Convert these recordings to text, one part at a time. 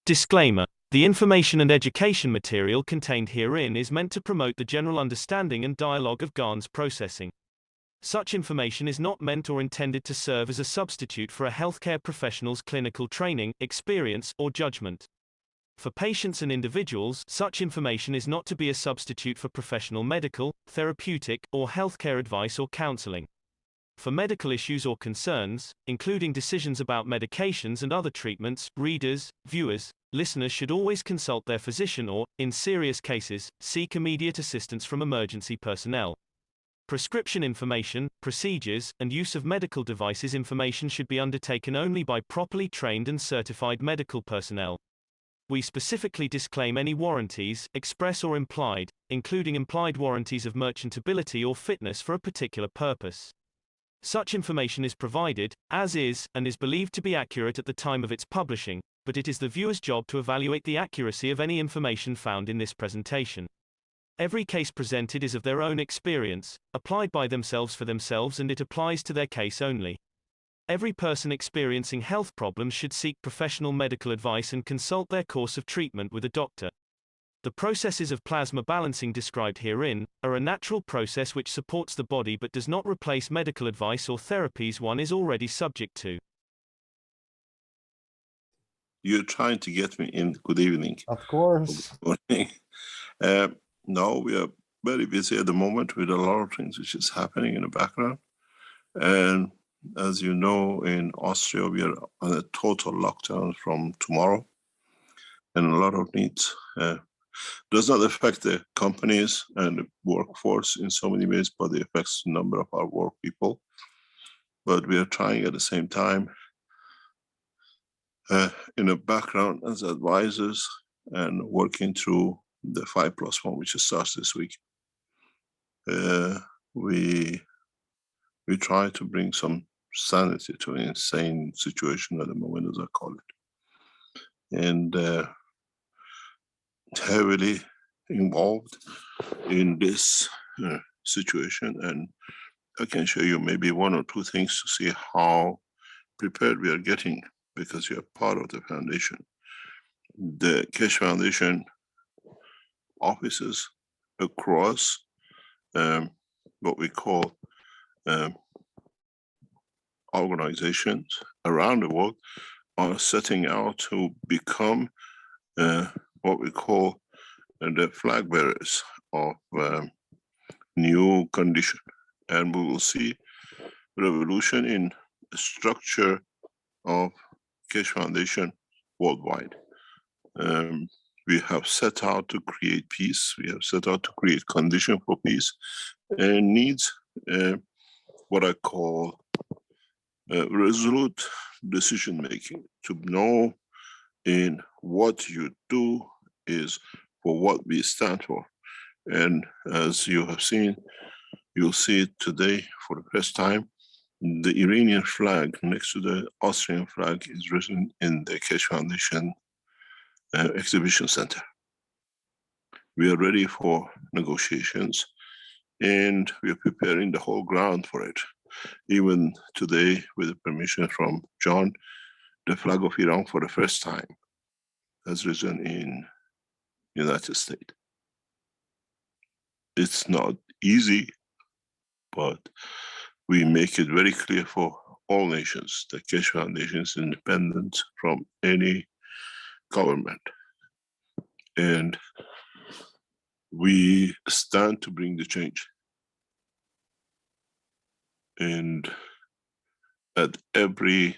Disclaimer. The information and education material contained herein is meant to promote the general understanding and dialogue of GAN's processing. Such information is not meant or intended to serve as a substitute for a healthcare professional's clinical training, experience, or judgment. For patients and individuals, such information is not to be a substitute for professional medical, therapeutic, or healthcare advice or counseling. For medical issues or concerns, including decisions about medications and other treatments, readers, viewers, listeners should always consult their physician or, in serious cases, seek immediate assistance from emergency personnel. Prescription information, procedures, and use of medical devices information should be undertaken only by properly trained and certified medical personnel. We specifically disclaim any warranties, express or implied, including implied warranties of merchantability or fitness for a particular purpose. Such information is provided, as is, and is believed to be accurate at the time of its publishing, but it is the viewer's job to evaluate the accuracy of any information found in this presentation. Every case presented is of their own experience, applied by themselves for themselves, and it applies to their case only. Every person experiencing health problems should seek professional medical advice and consult their course of treatment with a doctor. The processes of plasma balancing described herein are a natural process which supports the body but does not replace medical advice or therapies one is already subject to. You're trying to get me in. Good evening. Of course. Good morning. No, we are very busy at the moment with a lot of things which is happening in the background. And as you know, in Austria, we are on a total lockdown from tomorrow. And a lot of needs. Does not affect the companies and the workforce in so many ways, but it affects the number of our work people. But we are trying at the same time in the background as advisors and working through the 5+1, which starts this week. We try to bring some sanity to an insane situation at the moment, as I call it. And heavily involved in this situation, and I can show you maybe one or two things to see how prepared we are getting, because we are part of the foundation. The Keshe Foundation offices across what we call organizations around the world are setting out to become what we call the flag bearers of new condition. And we will see revolution in the structure of Keshe Foundation worldwide. We have set out to create peace. We have set out to create condition for peace, and needs what I call resolute decision making, to know in what you do is for what we stand for. And as you have seen, you'll see it today for the first time, the Iranian flag next to the Austrian flag is written in the Keshe Foundation exhibition center. We are ready for negotiations, and we are preparing the whole ground for it. Even today, with the permission from John, the flag of Iran for the first time has risen in United States. It's not easy, but we make it very clear for all nations that Keshe Foundation is independent from any government. And we stand to bring the change. And at every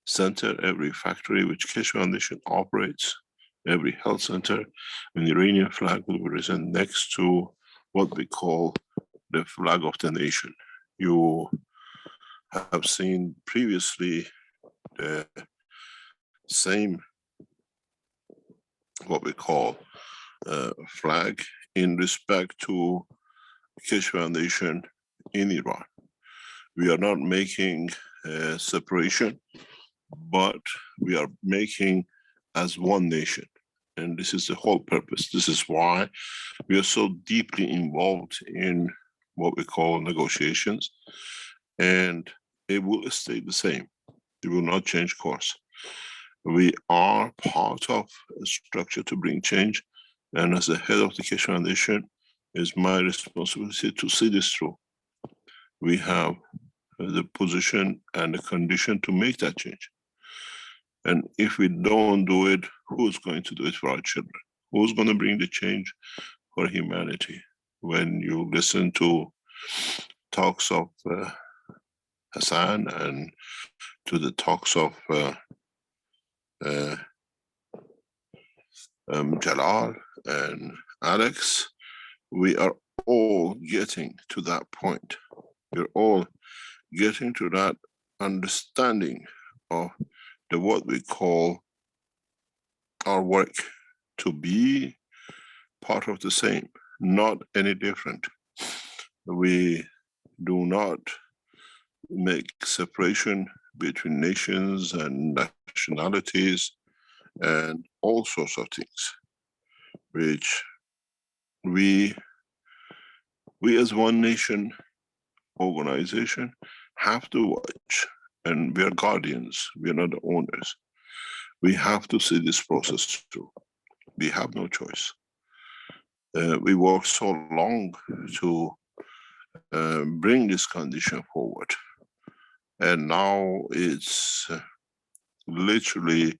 center, every factory which Keshe Foundation operates, every health center, an Iranian flag will be risen next to what we call the flag of the nation. You have seen previously the same, what we call flag in respect to Keshe Foundation in Iran. We are not making a separation, but we are making as one nation. And this is the whole purpose. This is why we are so deeply involved in what we call negotiations, and it will stay the same. It will not change course. We are part of a structure to bring change, and as the head of the Keshe Foundation, it's my responsibility to see this through. We have the position and the condition to make that change. And if we don't do it, who's going to do it for our children? Who's going to bring the change for humanity? When you listen to talks of Hassan and to the talks of Jalal and Alex, we are all getting to that point. We're all getting to that understanding of what we call our work to be part of the same, not any different. We do not make separation between nations and nationalities and all sorts of things, which we as one nation organization have to watch, and we are guardians, we are not the owners. We have to see this process through. We have no choice. We worked so long to bring this condition forward, and now it's literally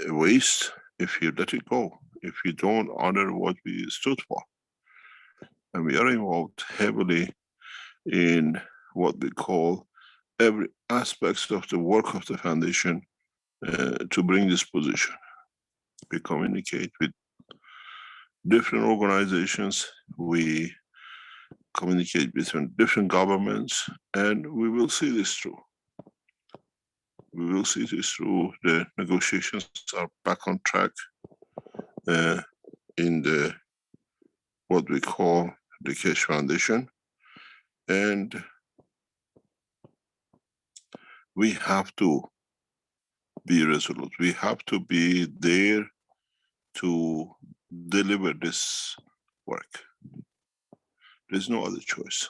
a waste if you let it go, if you don't honor what we stood for. And we are involved heavily in what we call every aspect of the work of the foundation to bring this position. We communicate with different organizations, we communicate between different governments, and we will see this through. We will see this through. The negotiations are back on track in the what we call the Keshe Foundation, and we have to be resolute. We have to be there to deliver this work. There's no other choice.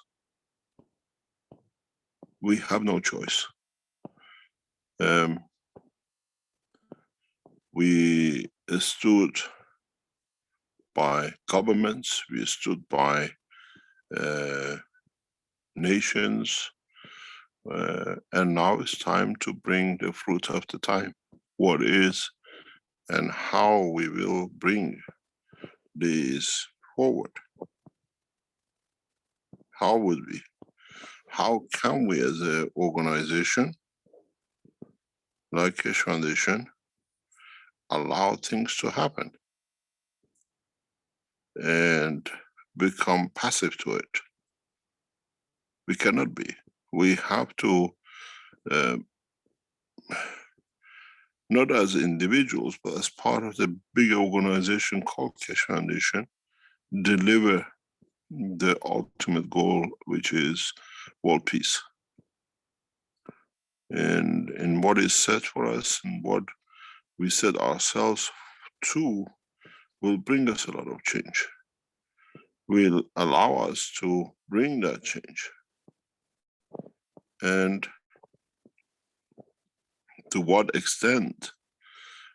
We have no choice. We stood by governments, we stood by nations, and now it's time to bring the fruit of the time. What is and how we will bring this forward. How would we? How can we as an organization like Keshe Foundation allow things to happen and become passive to it? We cannot be. We have to, not as individuals, but as part of the big organization called Keshe Foundation, deliver the ultimate goal, which is world peace. And what is set for us and what we set ourselves to will bring us a lot of change, will allow us to bring that change. And to what extent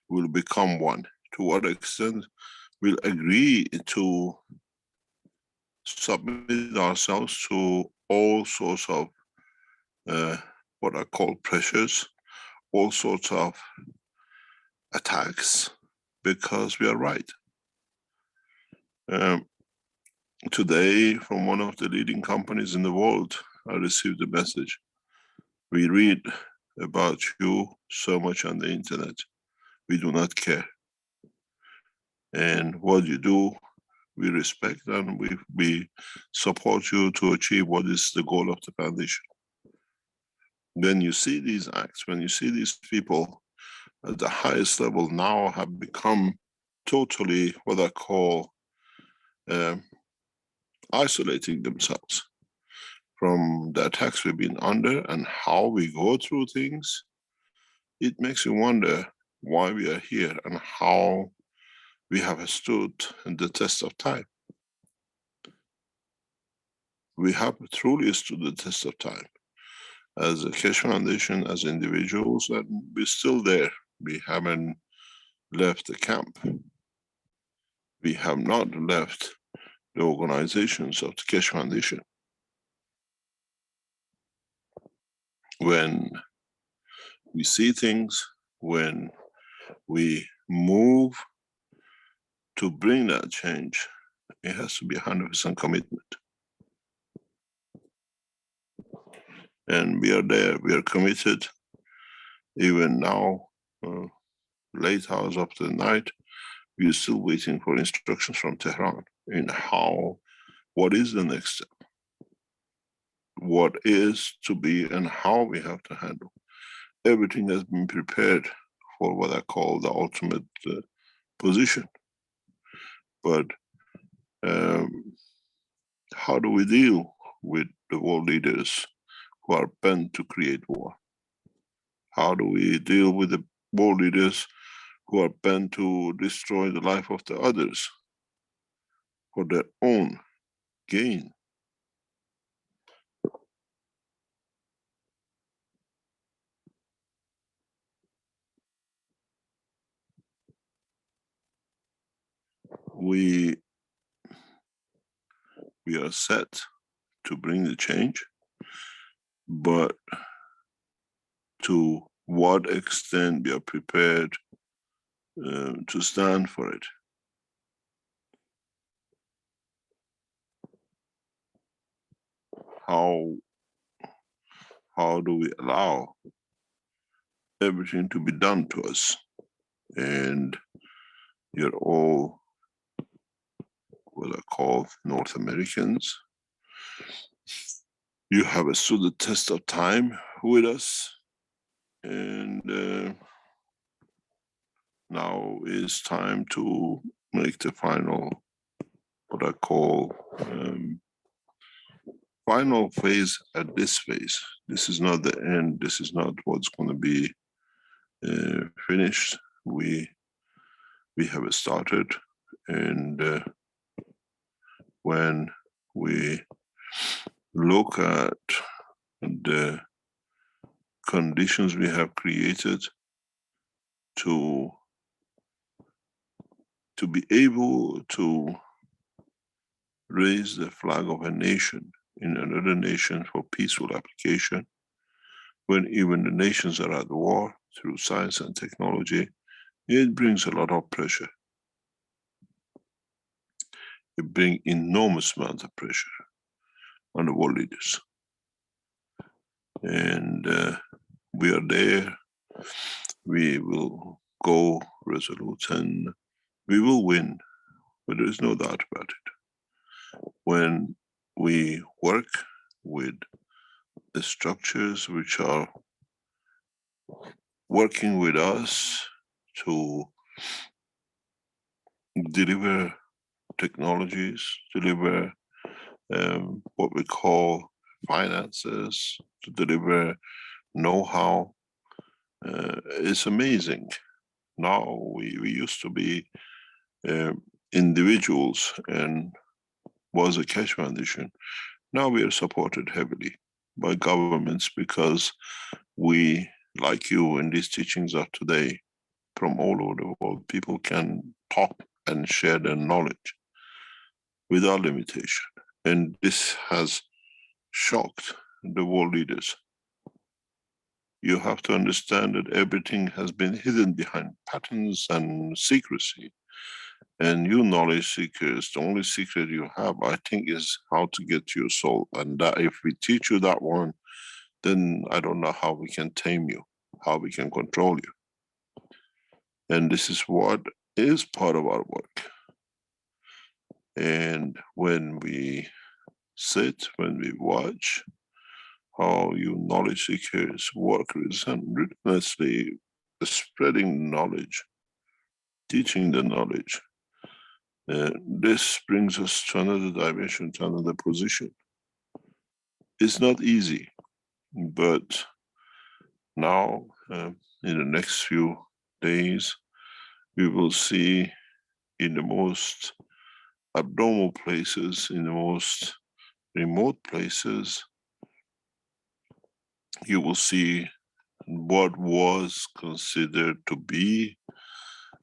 we'll become one, to what extent we'll agree to submit ourselves to all sorts of what I call pressures, all sorts of attacks, because we are right. Today, from one of the leading companies in the world, I received a message. We read about you so much on the internet. We do not care. And what you do, we respect, and we support you to achieve what is the goal of the foundation. When you see these acts, when you see these people at the highest level now have become totally what I call isolating themselves from the attacks we've been under and how we go through things, it makes you wonder why we are here and how we have stood the test of time. We have truly stood the test of time as a Keshe Foundation, as individuals, and we're still there. We haven't left the camp. We have not left the organizations of the Keshe Foundation. When we see things, when we move to bring that change, it has to be 100% commitment. And we are there, we are committed. Even now, late hours of the night, we are still waiting for instructions from Tehran in what is the next step, what is to be and how we have to handle. Everything has been prepared for what I call the ultimate position. But how do we deal with the world leaders who are bent to create war? How do we deal with the world leaders who are bent to destroy the life of the others for their own gain? We are set to bring the change, but to what extent we are prepared to stand for it. How do we allow everything to be done to us? And you're all what I call North Americans. You have stood the test of time with us, and now is time to make the final, what I call final phase at this phase. This is not the end. This is not what's going to be finished. We have started, and when we look at the conditions we have created to be able to raise the flag of a nation in another nation for peaceful application, when even the nations are at war through science and technology, it brings a lot of pressure. It brings enormous amount of pressure on the world leaders. And we are there. We will go resolute and we will win, but there is no doubt about it. When we work with the structures which are working with us to deliver technologies, deliver what we call finances, to deliver know-how, it's amazing. Now we used to be individuals and was a Keshe Foundation. Now we are supported heavily by governments because we, like you in these teachings of today, from all over the world, people can talk and share their knowledge without limitation. And this has shocked the world leaders. You have to understand that everything has been hidden behind patterns and secrecy. And you knowledge seekers, the only secret you have, I think, is how to get to your soul. And that if we teach you that one, then I don't know how we can tame you, how we can control you. And this is what is part of our work. And when we sit, when we watch how you knowledge seekers work relentlessly, spreading knowledge, teaching the knowledge, this brings us to another dimension, to another position. It's not easy, but now in the next few days, we will see in the most abnormal places, in the most remote places, you will see what was considered to be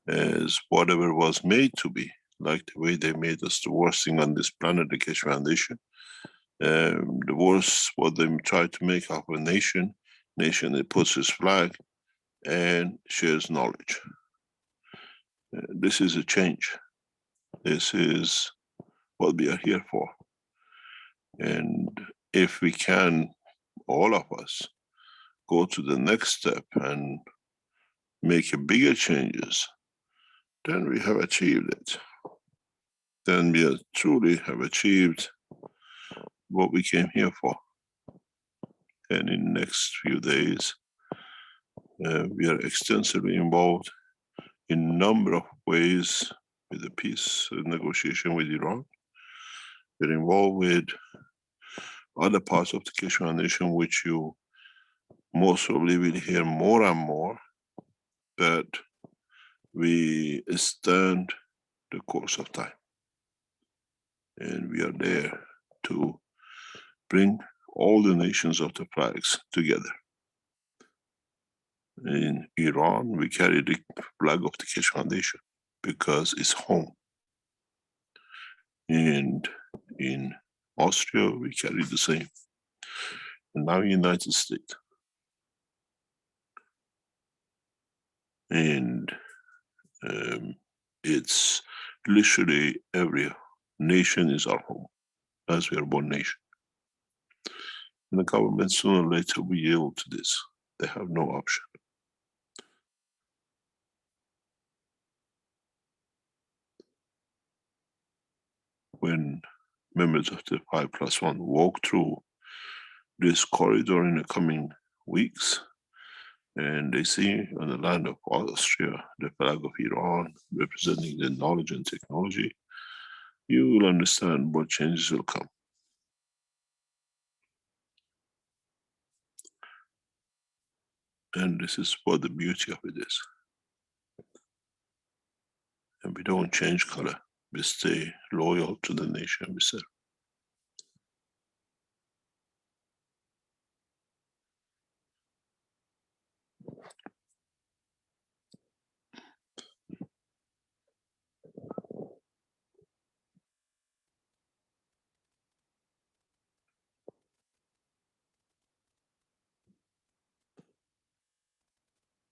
as whatever was made to be, like the way they made us the worst thing on this planet, the Keshe Foundation. The worst, what they try to make of a nation that puts its flag and shares knowledge. This is a change. This is what we are here for. And if we can, all of us, go to the next step and make a bigger changes, then we have achieved it. Then we truly have achieved what we came here for. And in the next few days, we are extensively involved in a number of ways with the peace negotiation with Iran. We're involved with other parts of the Keshe Foundation, which you most probably will hear more and more, that we stand the course of time. And we are there to bring all the nations of the flags together. In Iran, we carry the flag of the Keshe Foundation because it's home. And in Austria, we carry the same. And now United States. And it's literally every nation is our home, as we are one nation. And the government sooner or later will yield to this. They have no option. When members of the 5+1 walk through this corridor in the coming weeks, and they see on the land of Austria the flag of Iran representing the knowledge and technology, you will understand what changes will come. And this is what the beauty of it is. And we don't change color. We stay loyal to the nation we serve.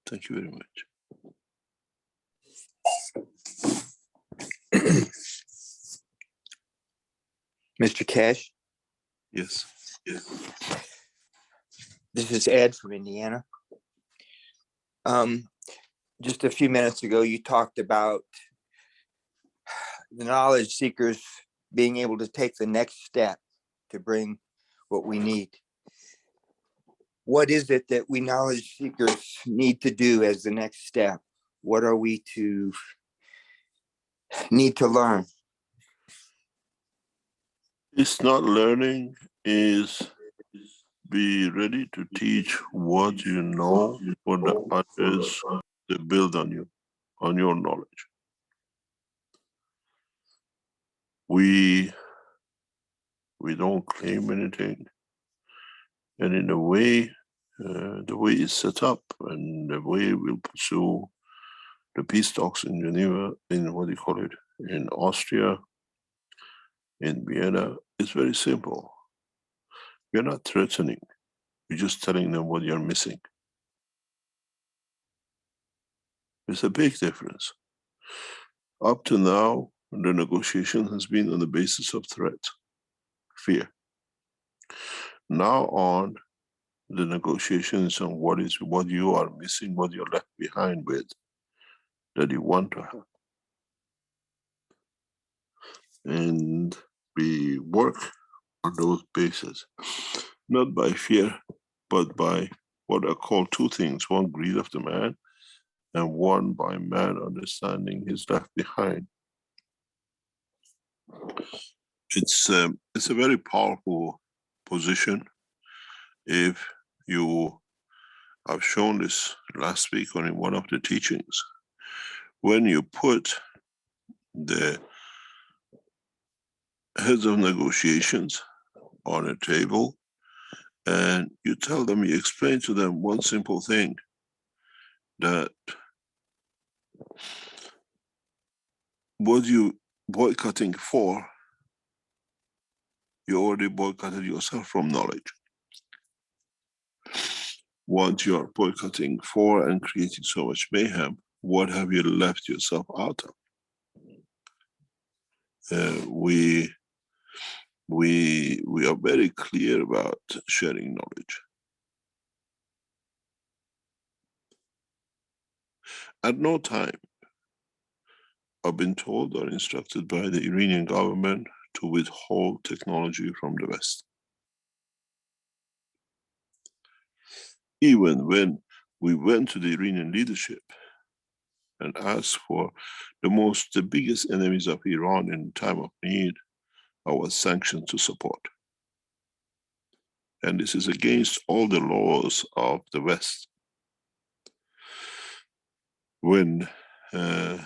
Thank you very much. Mr. Keshe? Yes. Yes. This is Ed from Indiana. Just a few minutes ago, you talked about the knowledge seekers being able to take the next step to bring what we need. What is it that we knowledge seekers need to do as the next step? What are we to need to learn? It's not learning, is be ready to teach what you know for the others to build on you, on your knowledge. We don't claim anything. And in a way, the way it's set up and the way we'll pursue the peace talks in Geneva, in what do you call it, in Austria, in Vienna, it's very simple. We're not threatening. We're just telling them what you're missing. There's a big difference. Up to now, the negotiation has been on the basis of threat, fear. Now on, the negotiation is on what you are missing, what you're left behind with, that you want to have. And we work on those bases, not by fear, but by what I call two things: one, greed of the man, and one, by man understanding he's left behind. It's a very powerful position. If you have shown this last week or in one of the teachings, when you put the heads of negotiations on a table And you tell them, you explain to them one simple thing, that what you boycotting for, you already boycotted yourself from knowledge. What you are boycotting for and creating so much mayhem, what have you left yourself out of? We are very clear about sharing knowledge. At no time I've been told or instructed by the Iranian government to withhold technology from the West. Even when we went to the Iranian leadership and asked for the biggest enemies of Iran in time of need, I was sanctioned to support. And this is against all the laws of the West. When the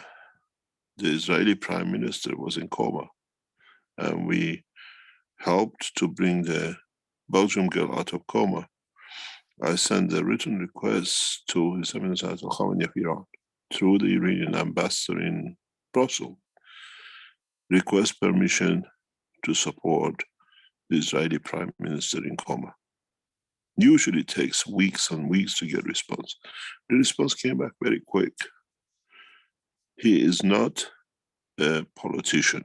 Israeli Prime Minister was in coma, and we helped to bring the Belgium girl out of coma, I sent a written request to His Eminence Ayatollah Khamenei of Iran through the Iranian ambassador in Brussels, request permission to support the Israeli Prime Minister in coma. Usually it takes weeks and weeks to get response. The response came back very quick. He is not a politician.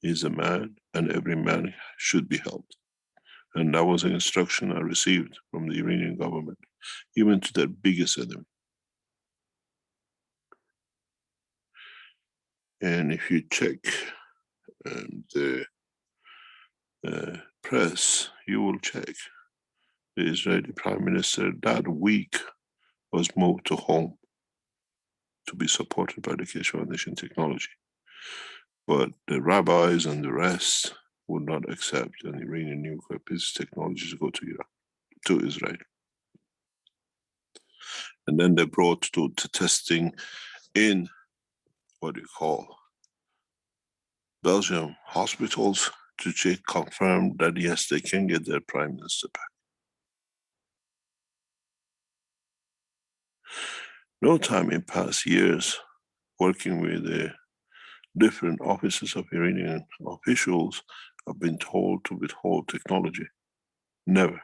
He's a man, and every man should be helped. And that was an instruction I received from the Iranian government, even to their biggest enemy. And if you check the press, you will check the Israeli Prime Minister that week was moved to home to be supported by the Keshe Foundation technology. But the rabbis and the rest would not accept an Iranian nuclear peace technology to go to Iran, to Israel. And then they brought to testing in what you call Belgium hospitals to check, confirm that yes, they can get their prime minister back. No time in past years, working with the different offices of Iranian officials, have been told to withhold technology. Never.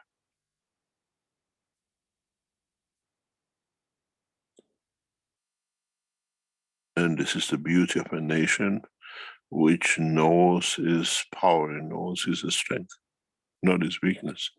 And this is the beauty of a nation which knows its power and knows its strength, not its weakness.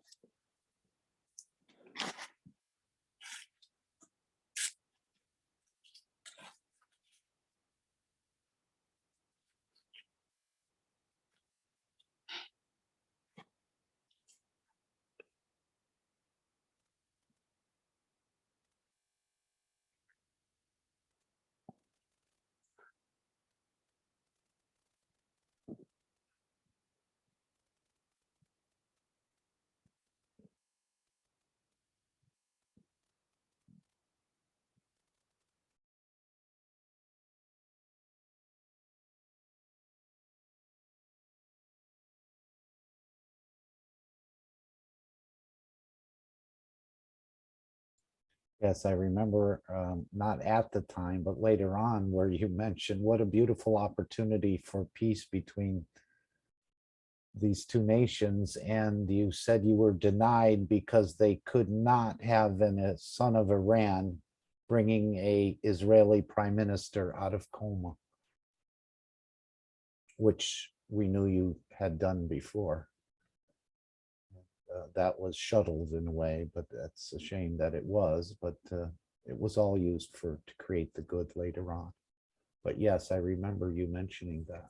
Yes, I remember, not at the time, but later on, where you mentioned what a beautiful opportunity for peace between these two nations, and you said you were denied because they could not have a son of Iran bringing a Israeli prime minister out of coma, which we knew you had done before. That was shuttled in a way, but that's a shame that it was, but it was all used to create the good later on. But yes, I remember you mentioning that.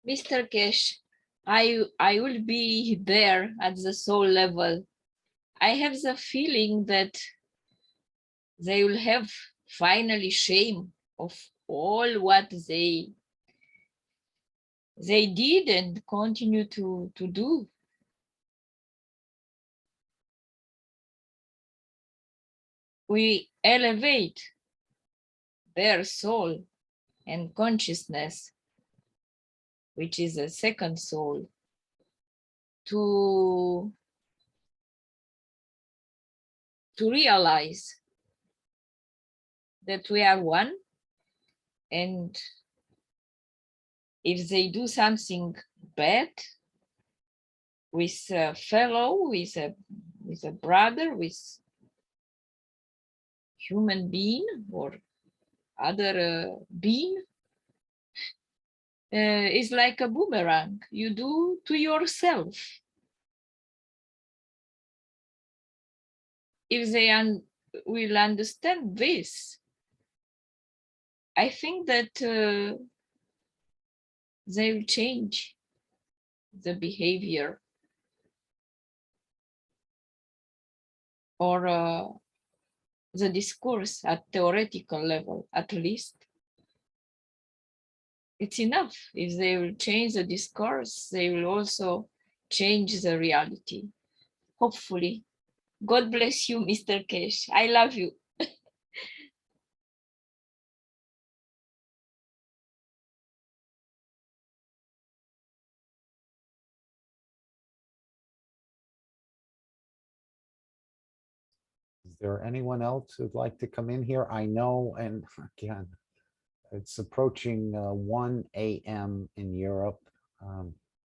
Mr. Keshe, I will be there at the soul level. I have the feeling that they will have finally shame of all what they did and continue to do. we elevate their soul and consciousness, which is a second soul, to realize that we are one, and if they do something bad with a fellow, with a brother, with human being or other being, is like a boomerang you do to yourself. If they will understand this, I think that they will change the behavior or the discourse at theoretical level, at least. It's enough. If they will change the discourse, they will also change the reality. Hopefully. God bless you, Mr. Keshe. I love you. Is there anyone else who'd like to come in here? I know, and again, it's approaching 1 a.m. in Europe.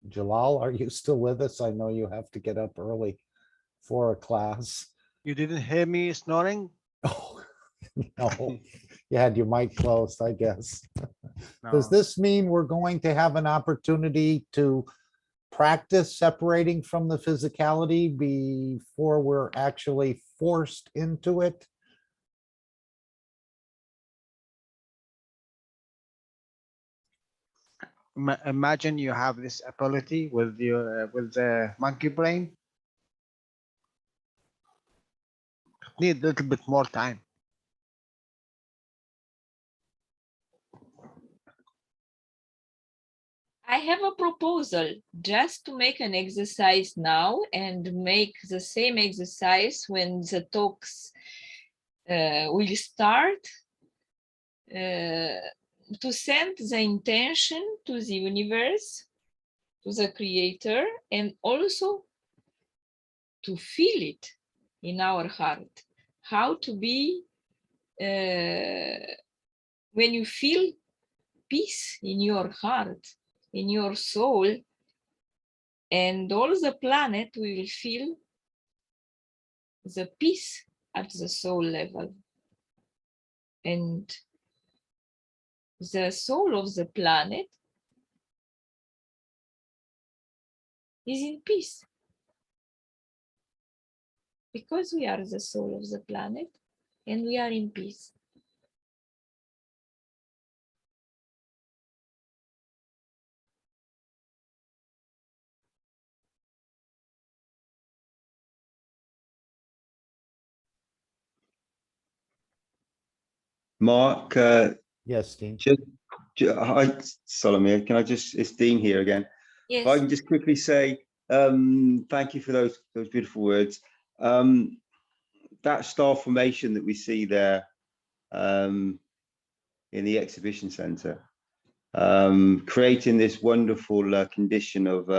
Jalal, are you still with us? I know you have to get up early for a class. You didn't hear me snoring? Oh, no, you had your mic closed, I guess. Does No. this mean we're going to have an opportunity to practice separating from the physicality before we're actually forced into it? Imagine you have this ability with your with the monkey brain. Need a little bit more time. I have a proposal just to make an exercise now and make the same exercise when the talks will start, to send the intention to the universe, to the creator, and also to feel it in our heart. How to be, when you feel peace in your heart, in your soul, and all the planet will feel the peace at the soul level. And the soul of the planet is in peace. Because we are the soul of the planet and we are in peace. Mark, Yes, Dean. hi, Solomir. Can I just, it's Dean here again. If I Yes. can just quickly say, thank you for those beautiful words. That star formation that we see there in the exhibition center, creating this wonderful condition of,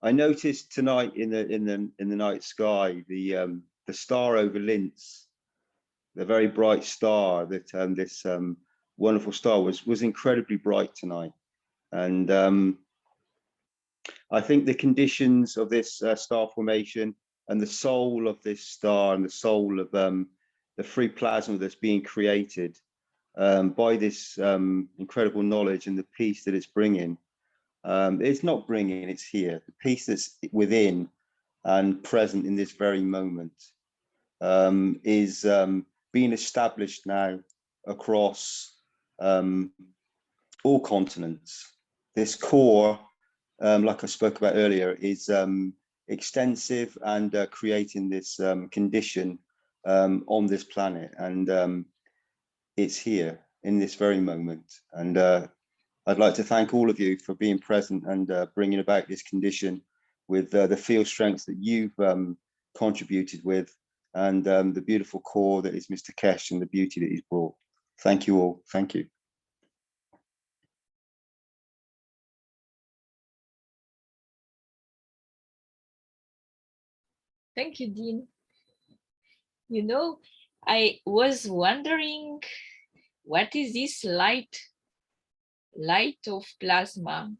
I noticed tonight in the night sky, the star over Linz, the very bright star that this wonderful star was incredibly bright tonight. And I think the conditions of this star formation and the soul of this star and the soul of the free plasma that's being created by this incredible knowledge and the peace that it's bringing. It's not bringing, it's here. The peace that's within and present in this very moment is being established now across all continents. This core, like I spoke about earlier, is extensive and creating this condition on this planet, and it's here in this very moment. And I'd like to thank all of you for being present and bringing about this condition with the field strengths that you've contributed with, and the beautiful core that is Mr. Keshe and the beauty that he's brought. Thank you all. Thank you. Thank you, Dean. You know, I was wondering, what is this light of plasma?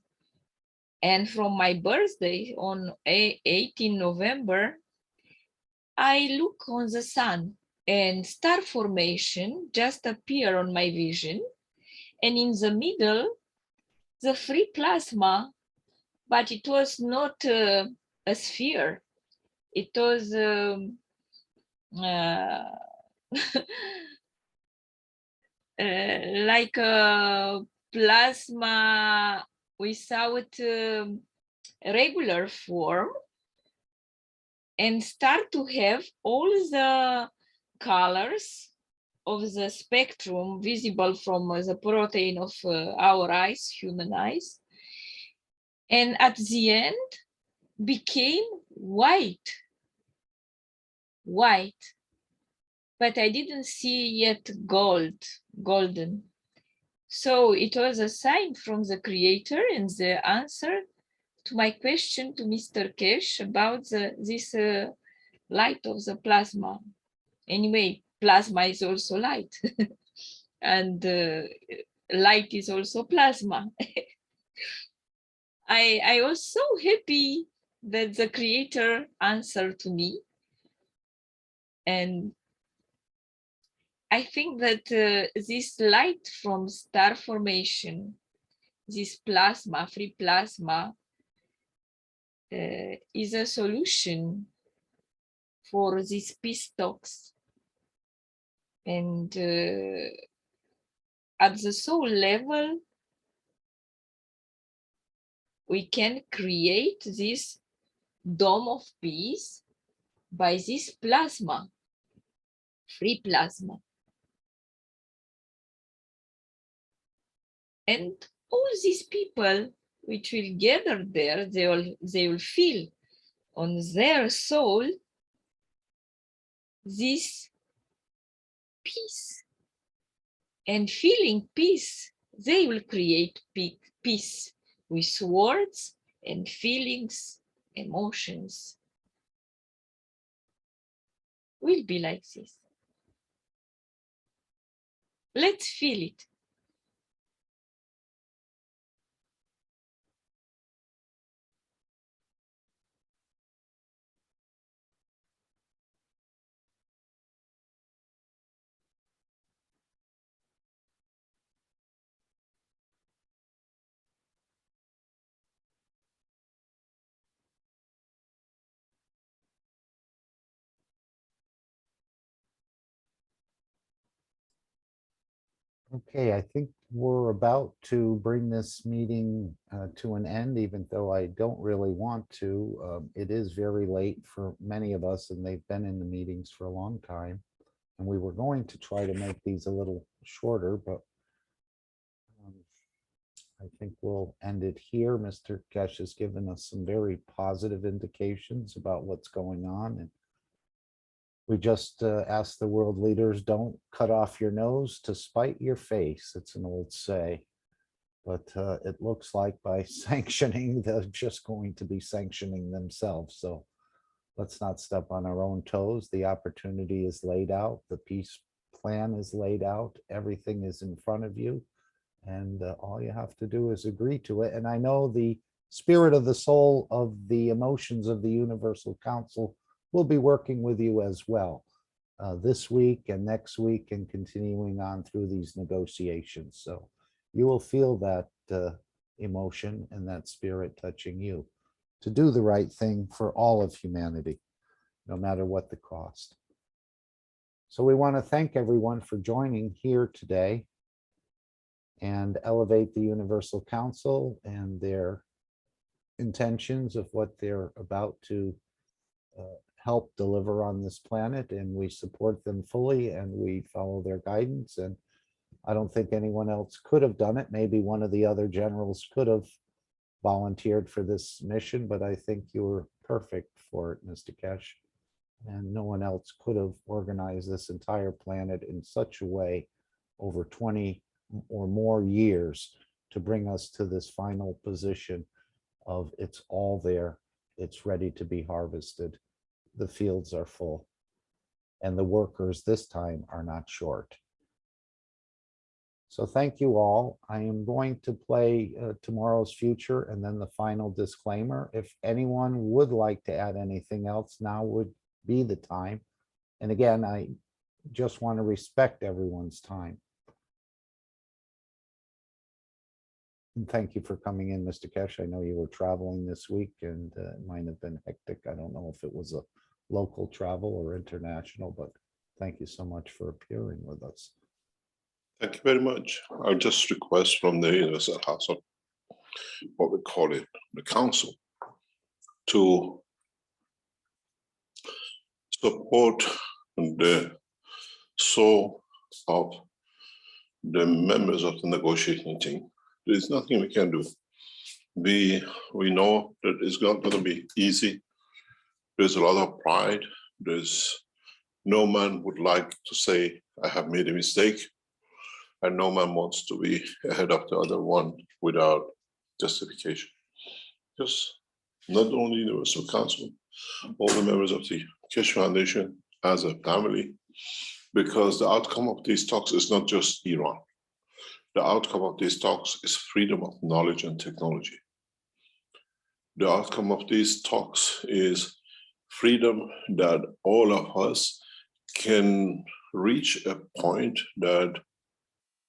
And from my birthday on 18 November, I look on the sun and star formation just appear on my vision. And in the middle, the free plasma, but it was not a sphere. It was like a plasma without regular form, and start to have all the colors of the spectrum visible from the protein of our eyes, human eyes. And at the end became white, but I didn't see yet golden. So it was a sign from the creator and the answer to my question to Mr. Keshe about this light of the plasma. Anyway, plasma is also light and light is also plasma. I was so happy that the creator answered to me. And I think that this light from star formation, this plasma, free plasma, is a solution for these peace talks. And at the soul level, we can create this dome of peace by this plasma, free plasma. And all these people which will gather there, they will feel on their soul this peace. And feeling peace, they will create peace with words and feelings, emotions. Will be like this. Let's feel it. Okay, I think we're about to bring this meeting to an end, even though I don't really want to. It is very late for many of us, and they've been in the meetings for a long time. And we were going to try to make these a little shorter, but I think we'll end it here. Mr. Keshe has given us some very positive indications about what's going on. And we just ask the world leaders, don't cut off your nose to spite your face. It's an old say. But it looks like by sanctioning, they're just going to be sanctioning themselves. So let's not step on our own toes. The opportunity is laid out. The peace plan is laid out. Everything is in front of you. And all you have to do is agree to it. And I know the spirit of the soul of the emotions of the Universal Council will be working with you as well this week and next week and continuing on through these negotiations. So you will feel that emotion and that spirit touching you to do the right thing for all of humanity, no matter what the cost. So we want to thank everyone for joining here today and elevate the Universal Council and their intentions of what they're about to help deliver on this planet. And we support them fully and we follow their guidance. And I don't think anyone else could have done it. Maybe one of the other generals could have volunteered for this mission, but I think you were perfect for it, Mr. Keshe. And no one else could have organized this entire planet in such a way over 20 or more years to bring us to this final position of it's all there, it's ready to be harvested, the fields are full, and the workers this time are not short. So thank you all. I am going to play tomorrow's future and then the final disclaimer. If anyone would like to add anything else, now would be the time. And again, I just want to respect everyone's time. And thank you for coming in, Mr. Keshe. I know you were traveling this week and it might have been hectic. I don't know if it was a local travel or international, but thank you so much for appearing with us. Thank you very much. I just request from the Universal House of what we call it, the council, to support the soul of the members of the negotiating team. There's nothing we can do. We know that it's not going to be easy. There's a lot of pride. There's no man would like to say, I have made a mistake. And no man wants to be ahead of the other one without justification. Just not only the Universal Council, all the members of the Keshe Foundation as a family, because the outcome of these talks is not just Iran. The outcome of these talks is freedom of knowledge and technology. The outcome of these talks is freedom that all of us can reach a point that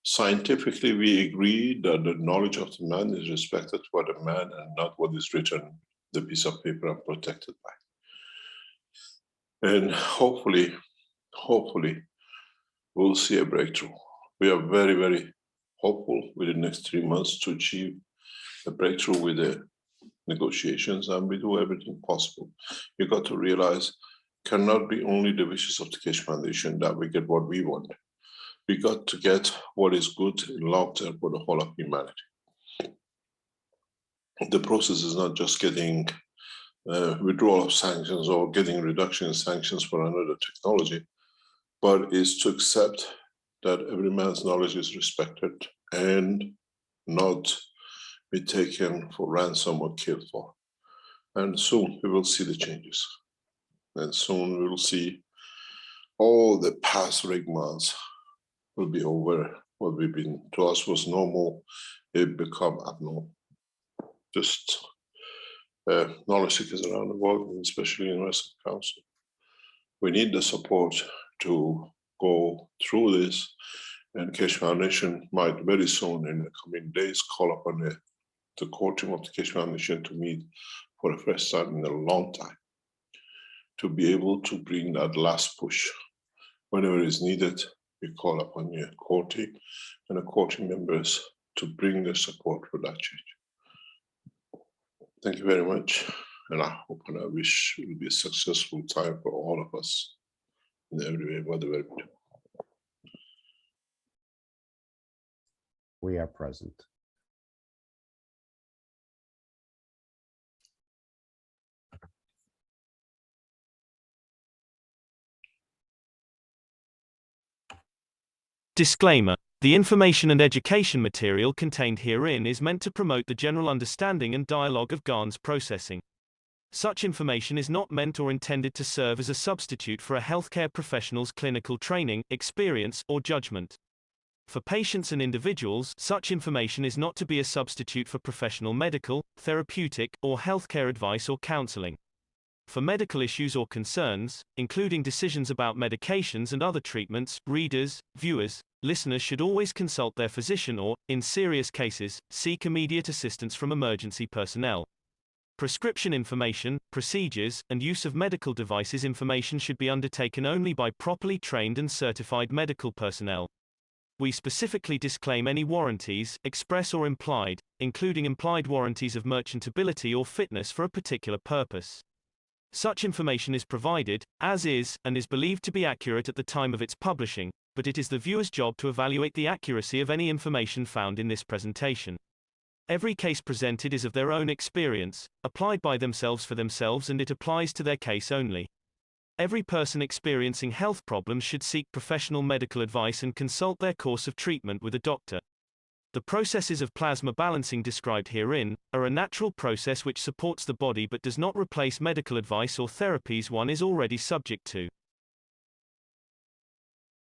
scientifically, we agree that the knowledge of the man is respected by the man and not what is written, the piece of paper and protected by. And hopefully, we'll see a breakthrough. We are very, very hopeful within the next 3 months to achieve a breakthrough with the negotiations, and we do everything possible. You got to realize, cannot be only the wishes of the Keshe Foundation that we get what we want. We got to get what is good in long term for the whole of humanity. The process is not just getting withdrawal of sanctions or getting reduction in sanctions for another technology, but is to accept that every man's knowledge is respected and not be taken for ransom or killed for. And soon we will see the changes. And soon we will see all the past rigmaroles will be over. What we've been to us was normal, it become abnormal. Just knowledge seekers around the world, and especially in the Universal Council. We need the support to go through this, and Keshe Foundation might very soon in the coming days call upon the core team of the Keshe Foundation to meet for the first time in a long time, to be able to bring that last push. Whenever is needed, we call upon your core team and the core team members to bring the support for that change. Thank you very much, and I hope and I wish it will be a successful time for all of us in every way, whatever we do. We are present. Disclaimer. The information and education material contained herein is meant to promote the general understanding and dialogue of GAN's processing. Such information is not meant or intended to serve as a substitute for a healthcare professional's clinical training, experience, or judgment. For patients and individuals, such information is not to be a substitute for professional medical, therapeutic, or healthcare advice or counseling. For medical issues or concerns, including decisions about medications and other treatments, readers, viewers, listeners should always consult their physician or, in serious cases, seek immediate assistance from emergency personnel. Prescription information, procedures, and use of medical devices information should be undertaken only by properly trained and certified medical personnel. We specifically disclaim any warranties, express or implied, including implied warranties of merchantability or fitness for a particular purpose. Such information is provided, as is, and is believed to be accurate at the time of its publishing, but it is the viewer's job to evaluate the accuracy of any information found in this presentation. Every case presented is of their own experience, applied by themselves for themselves, and it applies to their case only. Every person experiencing health problems should seek professional medical advice and consult their course of treatment with a doctor. The processes of plasma balancing described herein are a natural process which supports the body but does not replace medical advice or therapies one is already subject to.